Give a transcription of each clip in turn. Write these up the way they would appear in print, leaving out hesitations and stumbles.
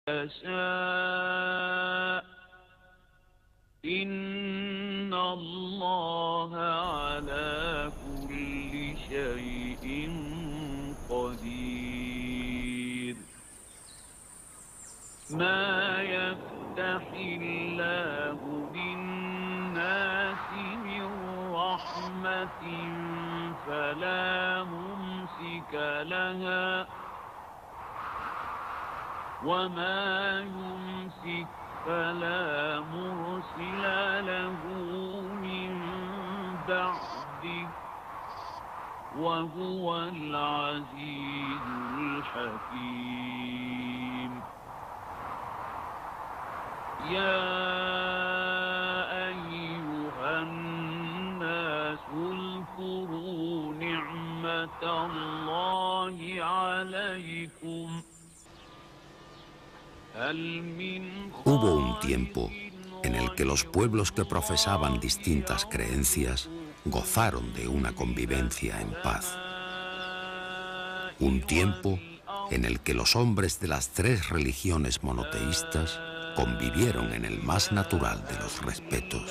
يشاء إن الله على كل شيء قدير ما يفتح الله للناس من رحمة فلا ممسك لها وما يمسك فلا مرسل له من بعده وهو العزيز الحكيم يا أيها الناس اذكروا نعمة الله عليكم Hubo un tiempo en el que los pueblos que profesaban distintas creencias gozaron de una convivencia en paz. Un tiempo en el que los hombres de las tres religiones monoteístas convivieron en el más natural de los respetos.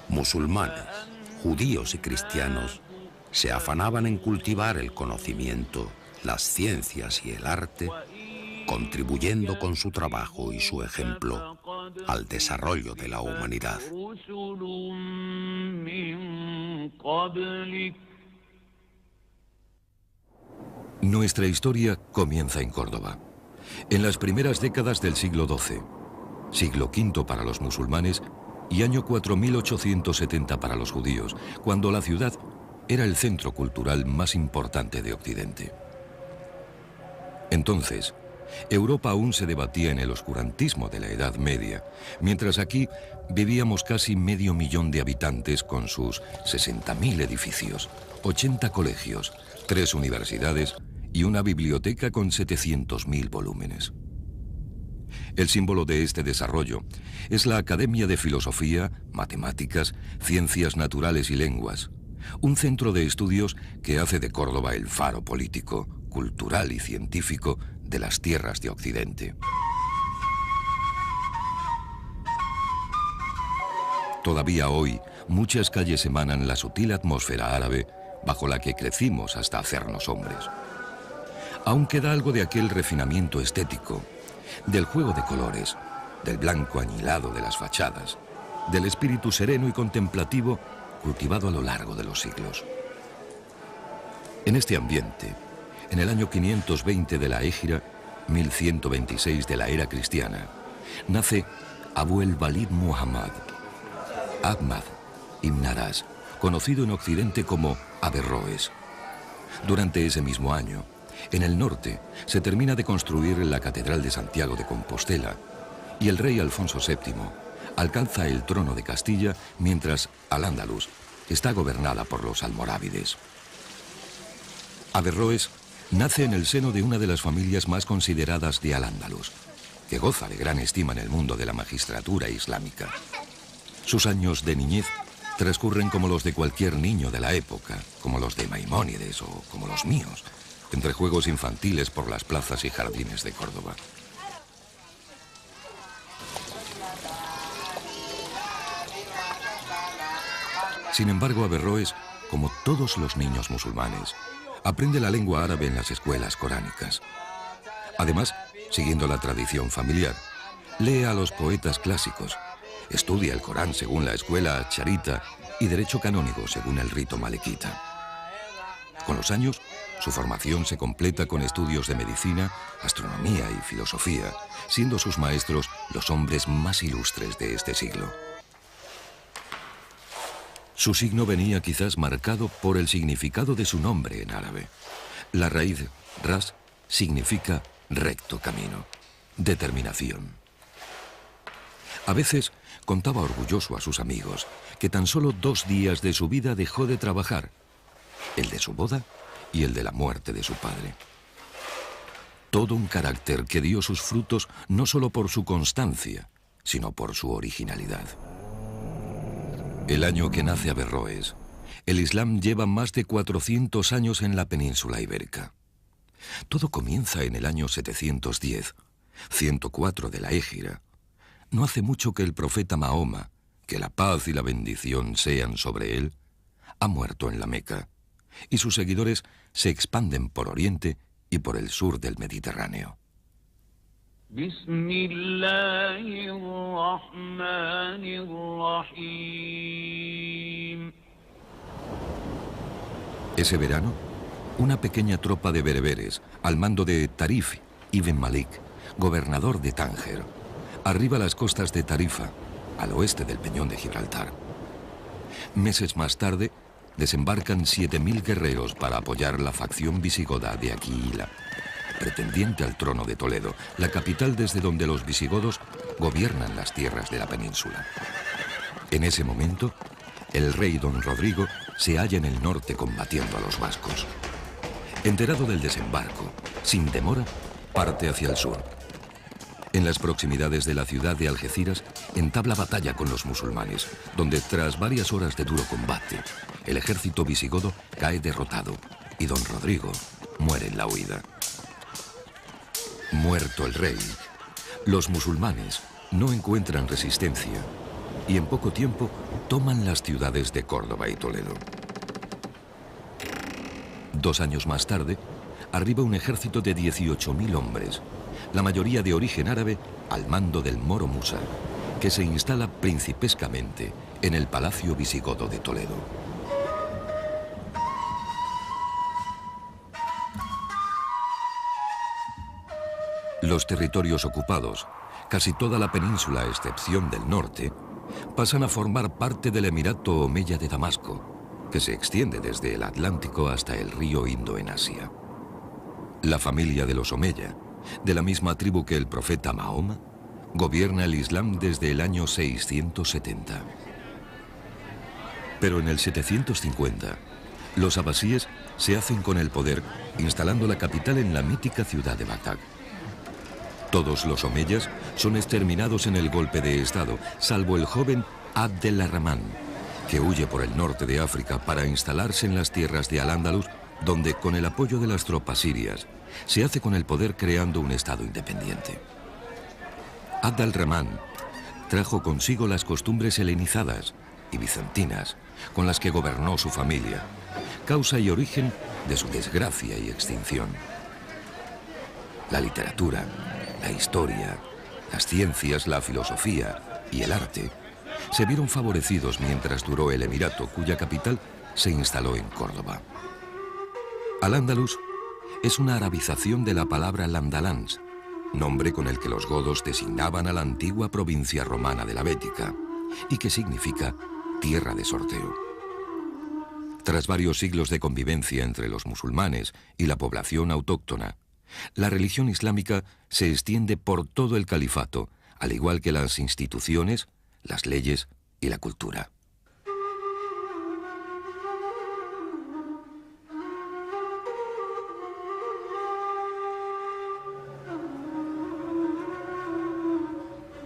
Musulmanes, judíos y cristianos se afanaban en cultivar el conocimiento, las ciencias y el arte, contribuyendo con su trabajo y su ejemplo al desarrollo de la humanidad. Nuestra historia comienza en Córdoba, en las primeras décadas del siglo XII, siglo V para los musulmanes y año 4870 para los judíos, cuando la ciudad era el centro cultural más importante de Occidente. Entonces, Europa aún se debatía en el oscurantismo de la Edad Media, mientras aquí vivíamos casi 500.000 de habitantes con sus 60.000 edificios, 80 colegios, 3 universidades y una biblioteca con 700.000 volúmenes. El símbolo de este desarrollo es la Academia de Filosofía, Matemáticas, Ciencias Naturales y Lenguas, un centro de estudios que hace de Córdoba el faro político, cultural y científico de las tierras de Occidente. Todavía hoy, muchas calles emanan la sutil atmósfera árabe bajo la que crecimos hasta hacernos hombres. Aún queda algo de aquel refinamiento estético, del juego de colores, del blanco añilado de las fachadas, del espíritu sereno y contemplativo cultivado a lo largo de los siglos. En este ambiente, en el año 520 de la Égira, 1126 de la era cristiana, nace Abu el-Walid Muhammad, Ahmad ibn Aras, conocido en Occidente como Averroes. Durante ese mismo año, en el norte, se termina de construir la Catedral de Santiago de Compostela y el rey Alfonso VII alcanza el trono de Castilla mientras Al-Ándalus está gobernada por los almorávides. Averroes nace en el seno de una de las familias más consideradas de Al-Ándalus, que goza de gran estima en el mundo de la magistratura islámica. Sus años de niñez transcurren como los de cualquier niño de la época, como los de Maimónides o como los míos, entre juegos infantiles por las plazas y jardines de Córdoba. Sin embargo, Averroes, como todos los niños musulmanes, aprende la lengua árabe en las escuelas coránicas. Además, siguiendo la tradición familiar, lee a los poetas clásicos, estudia el Corán según la escuela charita y derecho canónico según el rito malequita. Con los años, su formación se completa con estudios de medicina, astronomía y filosofía, siendo sus maestros los hombres más ilustres de este siglo. Su signo venía quizás marcado por el significado de su nombre en árabe. La raíz ras significa recto camino, determinación. A veces contaba orgulloso a sus amigos que tan solo 2 días de su vida dejó de trabajar, el de su boda y el de la muerte de su padre. Todo un carácter que dio sus frutos no solo por su constancia, sino por su originalidad. El año que nace Averroes, el Islam lleva más de 400 años en la península ibérica. Todo comienza en el año 710, 104 de la Égira. No hace mucho que el profeta Mahoma, que la paz y la bendición sean sobre él, ha muerto en la Meca, y sus seguidores se expanden por Oriente y por el sur del Mediterráneo. Ese verano, una pequeña tropa de bereberes, al mando de Tarif ibn Malik, gobernador de Tánger, arriba a las costas de Tarifa, al oeste del Peñón de Gibraltar. Meses más tarde, desembarcan 7.000 guerreros para apoyar la facción visigoda de Aquila, pretendiente al trono de Toledo, la capital desde donde los visigodos gobiernan las tierras de la península. En ese momento, el rey don Rodrigo se halla en el norte combatiendo a los vascos. Enterado del desembarco, sin demora, parte hacia el sur. En las proximidades de la ciudad de Algeciras, entabla batalla con los musulmanes, donde tras varias horas de duro combate, el ejército visigodo cae derrotado y don Rodrigo muere en la huida. Muerto el rey, los musulmanes no encuentran resistencia y en poco tiempo toman las ciudades de Córdoba y Toledo. 2 años más tarde, arriba un ejército de 18.000 hombres, la mayoría de origen árabe, al mando del moro Musa, que se instala principescamente en el Palacio Visigodo de Toledo. Los territorios ocupados, casi toda la península a excepción del norte, pasan a formar parte del Emirato Omeya de Damasco, que se extiende desde el Atlántico hasta el río Indo en Asia. La familia de los Omeya, de la misma tribu que el profeta Mahoma, gobierna el Islam desde el año 670. Pero en el 750, los abasíes se hacen con el poder, instalando la capital en la mítica ciudad de Bagdad. Todos los omeyas son exterminados en el golpe de estado, salvo el joven Abd al-Rahman, que huye por el norte de África para instalarse en las tierras de Al-Ándalus, donde, con el apoyo de las tropas sirias, se hace con el poder creando un estado independiente. Abd al-Rahman trajo consigo las costumbres helenizadas y bizantinas con las que gobernó su familia, causa y origen de su desgracia y extinción. La literatura, la historia, las ciencias, la filosofía y el arte se vieron favorecidos mientras duró el emirato, cuya capital se instaló en Córdoba. Al-Ándalus es una arabización de la palabra Landalans, nombre con el que los godos designaban a la antigua provincia romana de la Bética, y que significa tierra de sorteo. Tras varios siglos de convivencia entre los musulmanes y la población autóctona, la religión islámica se extiende por todo el califato, al igual que las instituciones, las leyes y la cultura.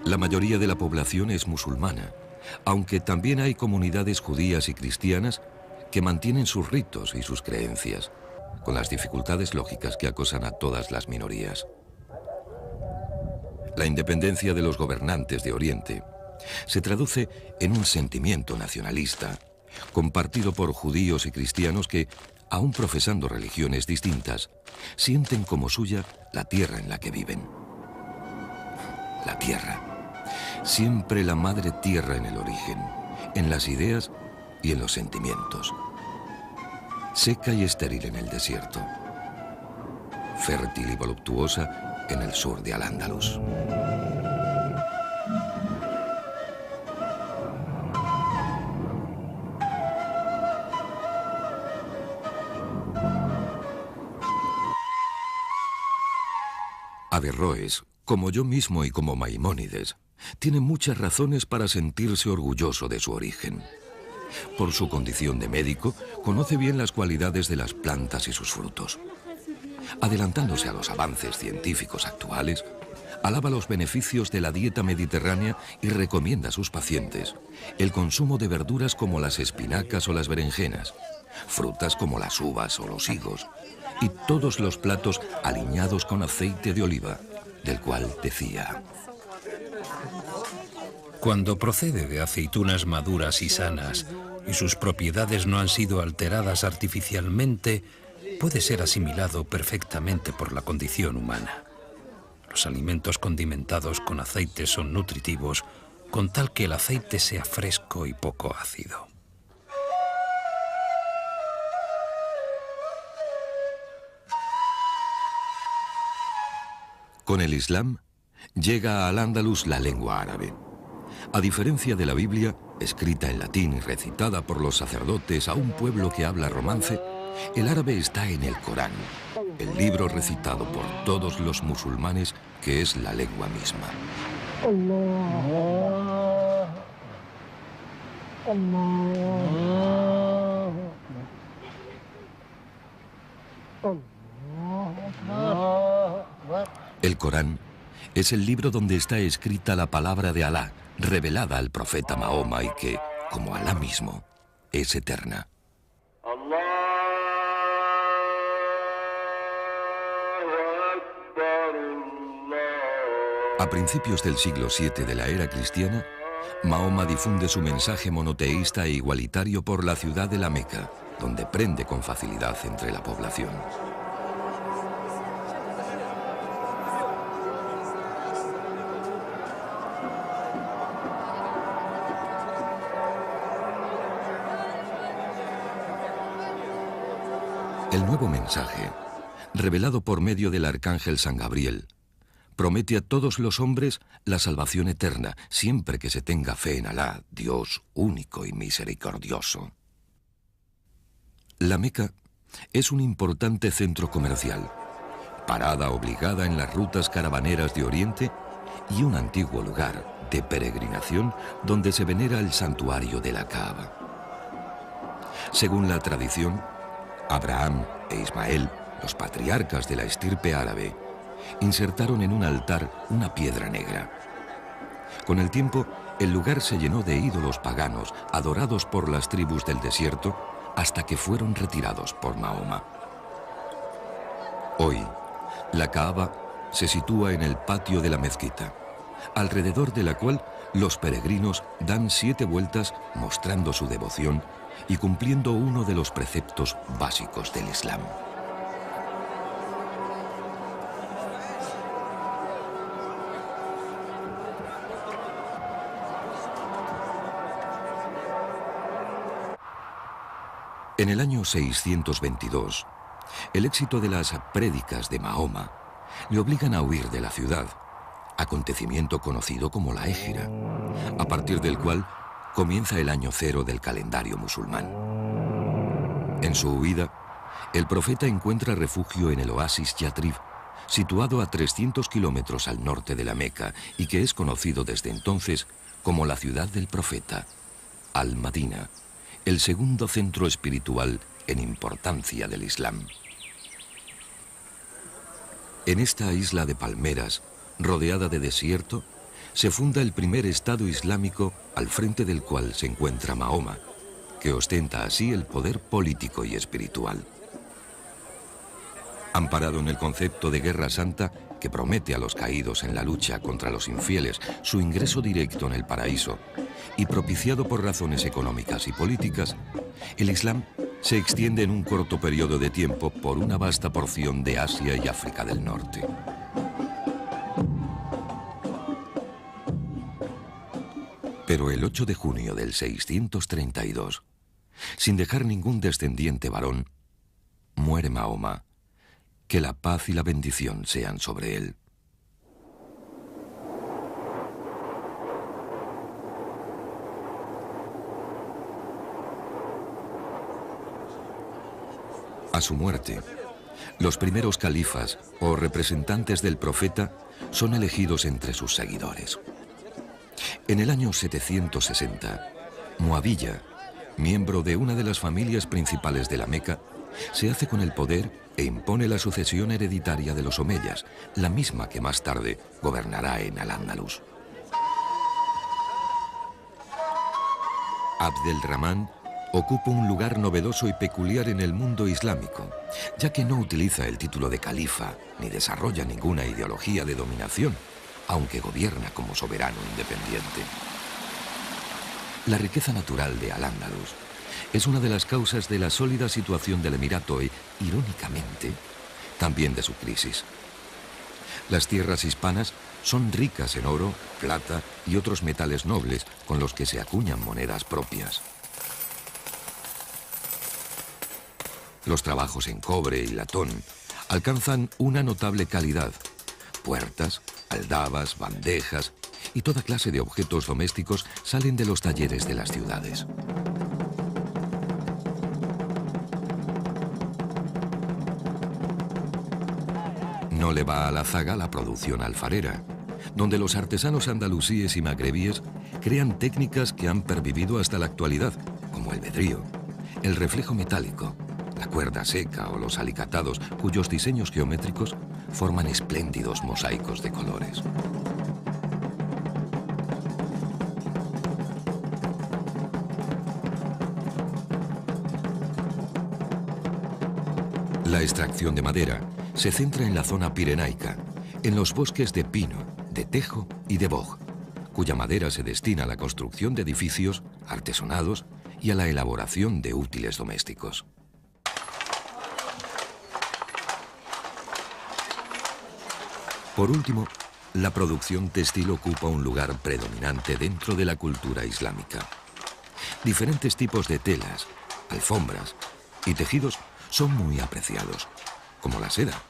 La mayoría de la población es musulmana, aunque también hay comunidades judías y cristianas que mantienen sus ritos y sus creencias, con las dificultades lógicas que acosan a todas las minorías. La independencia de los gobernantes de Oriente se traduce en un sentimiento nacionalista, compartido por judíos y cristianos que, aun profesando religiones distintas, sienten como suya la tierra en la que viven. La tierra. Siempre la madre tierra en el origen, en las ideas y en los sentimientos. Seca y estéril en el desierto. Fértil y voluptuosa en el sur de Al-Ándalus. Averroes, como yo mismo y como Maimónides, tiene muchas razones para sentirse orgulloso de su origen. Por su condición de médico, conoce bien las cualidades de las plantas y sus frutos. Adelantándose a los avances científicos actuales, alaba los beneficios de la dieta mediterránea y recomienda a sus pacientes el consumo de verduras como las espinacas o las berenjenas, frutas como las uvas o los higos, y todos los platos aliñados con aceite de oliva, del cual decía: Cuando procede de aceitunas maduras y sanas, y sus propiedades no han sido alteradas artificialmente, puede ser asimilado perfectamente por la condición humana. Los alimentos condimentados con aceite son nutritivos, con tal que el aceite sea fresco y poco ácido. Con el Islam llega al Andalus la lengua árabe. A diferencia de la Biblia, escrita en latín y recitada por los sacerdotes a un pueblo que habla romance, el árabe está en el Corán, el libro recitado por todos los musulmanes, que es la lengua misma. El Corán es el libro donde está escrita la palabra de Alá, revelada al profeta Mahoma y que, como Alá mismo, es eterna. A principios del siglo VII de la era cristiana, Mahoma difunde su mensaje monoteísta e igualitario por la ciudad de la Meca, donde prende con facilidad entre la población. El nuevo mensaje, revelado por medio del arcángel San Gabriel, promete a todos los hombres la salvación eterna, siempre que se tenga fe en Alá, Dios único y misericordioso. La Meca es un importante centro comercial, parada obligada en las rutas caravaneras de Oriente y un antiguo lugar de peregrinación donde se venera el santuario de la Kaaba. Según la tradición, Abraham e Ismael, los patriarcas de la estirpe árabe, insertaron en un altar una piedra negra. Con el tiempo, el lugar se llenó de ídolos paganos adorados por las tribus del desierto hasta que fueron retirados por Mahoma. Hoy, la Kaaba se sitúa en el patio de la mezquita, alrededor de la cual los peregrinos dan 7 vueltas mostrando su devoción y cumpliendo uno de los preceptos básicos del Islam. En el año 622, el éxito de las prédicas de Mahoma le obligan a huir de la ciudad, acontecimiento conocido como la Égira, a partir del cual comienza el año 0 del calendario musulmán. En su huida, el profeta encuentra refugio en el oasis Yatrib, situado a 300 kilómetros al norte de la Meca y que es conocido desde entonces como la ciudad del profeta, Al-Madina, el segundo centro espiritual en importancia del Islam. En esta isla de palmeras, rodeada de desierto, se funda el primer Estado islámico al frente del cual se encuentra Mahoma, que ostenta así el poder político y espiritual. Amparado en el concepto de guerra santa que promete a los caídos en la lucha contra los infieles su ingreso directo en el paraíso, y propiciado por razones económicas y políticas, el Islam se extiende en un corto periodo de tiempo por una vasta porción de Asia y África del Norte. Pero el 8 de junio del 632, sin dejar ningún descendiente varón, muere Mahoma. Que la paz y la bendición sean sobre él. A su muerte, los primeros califas o representantes del profeta son elegidos entre sus seguidores. En el año 760, Muawiya, miembro de una de las familias principales de la Meca, se hace con el poder e impone la sucesión hereditaria de los omeyas, la misma que más tarde gobernará en Al-Ándalus. Abd el-Rahman ocupa un lugar novedoso y peculiar en el mundo islámico, ya que no utiliza el título de califa ni desarrolla ninguna ideología de dominación, aunque gobierna como soberano independiente. La riqueza natural de Al-Ándalus es una de las causas de la sólida situación del emirato e, irónicamente, también de su crisis. Las tierras hispanas son ricas en oro, plata y otros metales nobles con los que se acuñan monedas propias. Los trabajos en cobre y latón alcanzan una notable calidad. Puertas, aldabas, bandejas y toda clase de objetos domésticos salen de los talleres de las ciudades. No le va a la zaga la producción alfarera, donde los artesanos andalusíes y magrebíes crean técnicas que han pervivido hasta la actualidad, como el vedrío, el reflejo metálico, la cuerda seca o los alicatados, cuyos diseños geométricos forman espléndidos mosaicos de colores. La extracción de madera se centra en la zona pirenaica, en los bosques de pino, de tejo y de boj, cuya madera se destina a la construcción de edificios, artesonados y a la elaboración de útiles domésticos. Por último, la producción textil ocupa un lugar predominante dentro de la cultura islámica. Diferentes tipos de telas, alfombras y tejidos son muy apreciados, como la seda,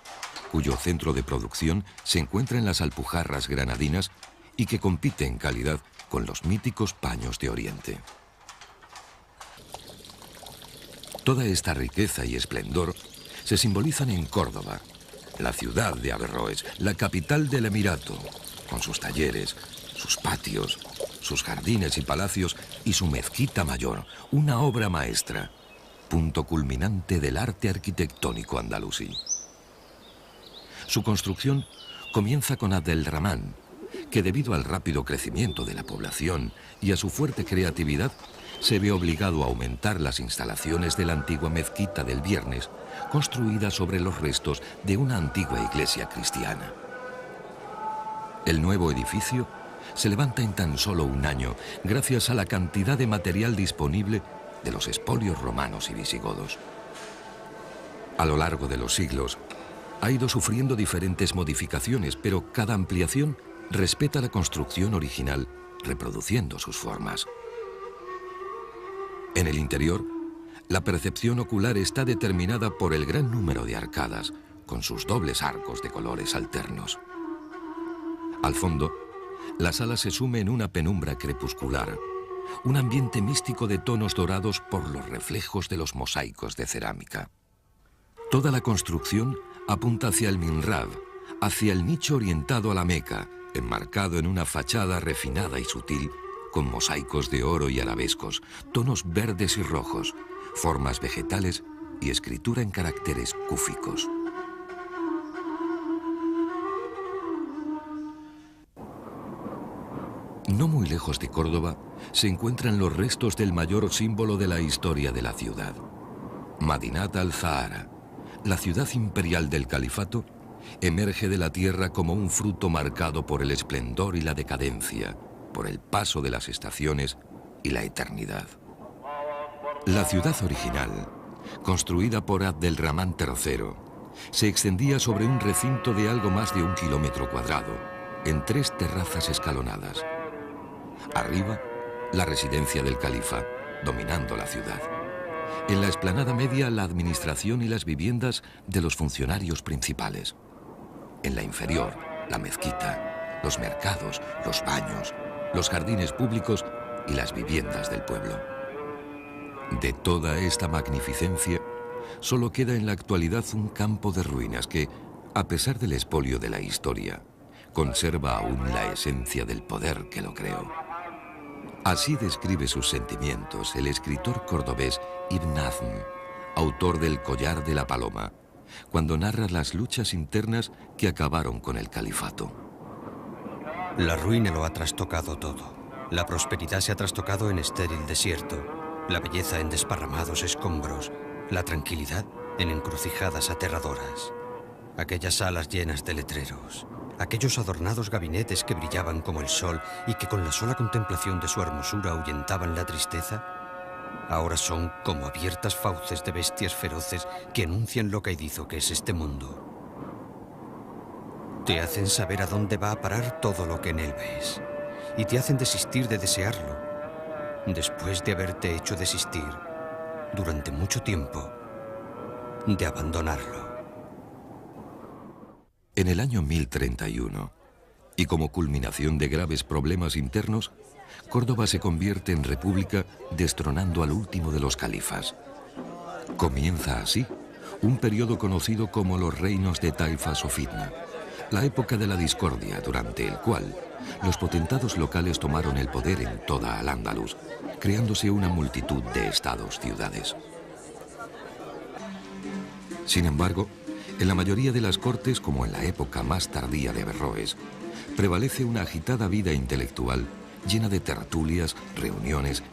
cuyo centro de producción se encuentra en las Alpujarras granadinas y que compite en calidad con los míticos paños de Oriente. Toda esta riqueza y esplendor se simbolizan en Córdoba, la ciudad de Averroes, la capital del Emirato, con sus talleres, sus patios, sus jardines y palacios y su mezquita mayor, una obra maestra, punto culminante del arte arquitectónico andalusí. Su construcción comienza con Abdelrahman, que debido al rápido crecimiento de la población y a su fuerte creatividad, se ve obligado a aumentar las instalaciones de la antigua mezquita del Viernes, construida sobre los restos de una antigua iglesia cristiana. El nuevo edificio se levanta en tan solo un año gracias a la cantidad de material disponible de los expolios romanos y visigodos. A lo largo de los siglos, ha ido sufriendo diferentes modificaciones, pero cada ampliación respeta la construcción original, reproduciendo sus formas. En el interior, la percepción ocular está determinada por el gran número de arcadas, con sus dobles arcos de colores alternos. Al fondo, la sala se sume en una penumbra crepuscular, un ambiente místico de tonos dorados por los reflejos de los mosaicos de cerámica. Toda la construcción apunta hacia el minrab, hacia el nicho orientado a la Meca, enmarcado en una fachada refinada y sutil, con mosaicos de oro y arabescos, tonos verdes y rojos, formas vegetales y escritura en caracteres cúficos. No muy lejos de Córdoba se encuentran los restos del mayor símbolo de la historia de la ciudad. Madinat al-Zahara, la ciudad imperial del califato, emerge de la tierra como un fruto marcado por el esplendor y la decadencia, por el paso de las estaciones y la eternidad. La ciudad original, construida por Abdelrahman III, se extendía sobre un recinto de algo más de 1 kilómetro cuadrado, en 3 terrazas escalonadas. Arriba, la residencia del califa, dominando la ciudad. En la explanada media, la administración y las viviendas de los funcionarios principales. En la inferior, la mezquita, los mercados, los baños, los jardines públicos y las viviendas del pueblo. De toda esta magnificencia, solo queda en la actualidad un campo de ruinas que, a pesar del expolio de la historia, conserva aún la esencia del poder que lo creó. Así describe sus sentimientos el escritor cordobés Ibn Hazm, autor del Collar de la Paloma, cuando narra las luchas internas que acabaron con el califato. La ruina lo ha trastocado todo. La prosperidad se ha trastocado en estéril desierto, la belleza en desparramados escombros, la tranquilidad en encrucijadas aterradoras. Aquellas salas llenas de letreros, aquellos adornados gabinetes que brillaban como el sol y que con la sola contemplación de su hermosura ahuyentaban la tristeza, ahora son como abiertas fauces de bestias feroces que anuncian lo caídizo que es este mundo. Te hacen saber a dónde va a parar todo lo que en él ves, y te hacen desistir de desearlo, después de haberte hecho desistir, durante mucho tiempo, de abandonarlo. En el año 1031, y como culminación de graves problemas internos, Córdoba se convierte en república destronando al último de los califas. Comienza así un periodo conocido como los reinos de Taifas o Fitna, la época de la discordia durante el cual los potentados locales tomaron el poder en toda Al-Ándalus, creándose una multitud de estados-ciudades. Sin embargo, en la mayoría de las cortes, como en la época más tardía de Averroes, prevalece una agitada vida intelectual llena de tertulias, reuniones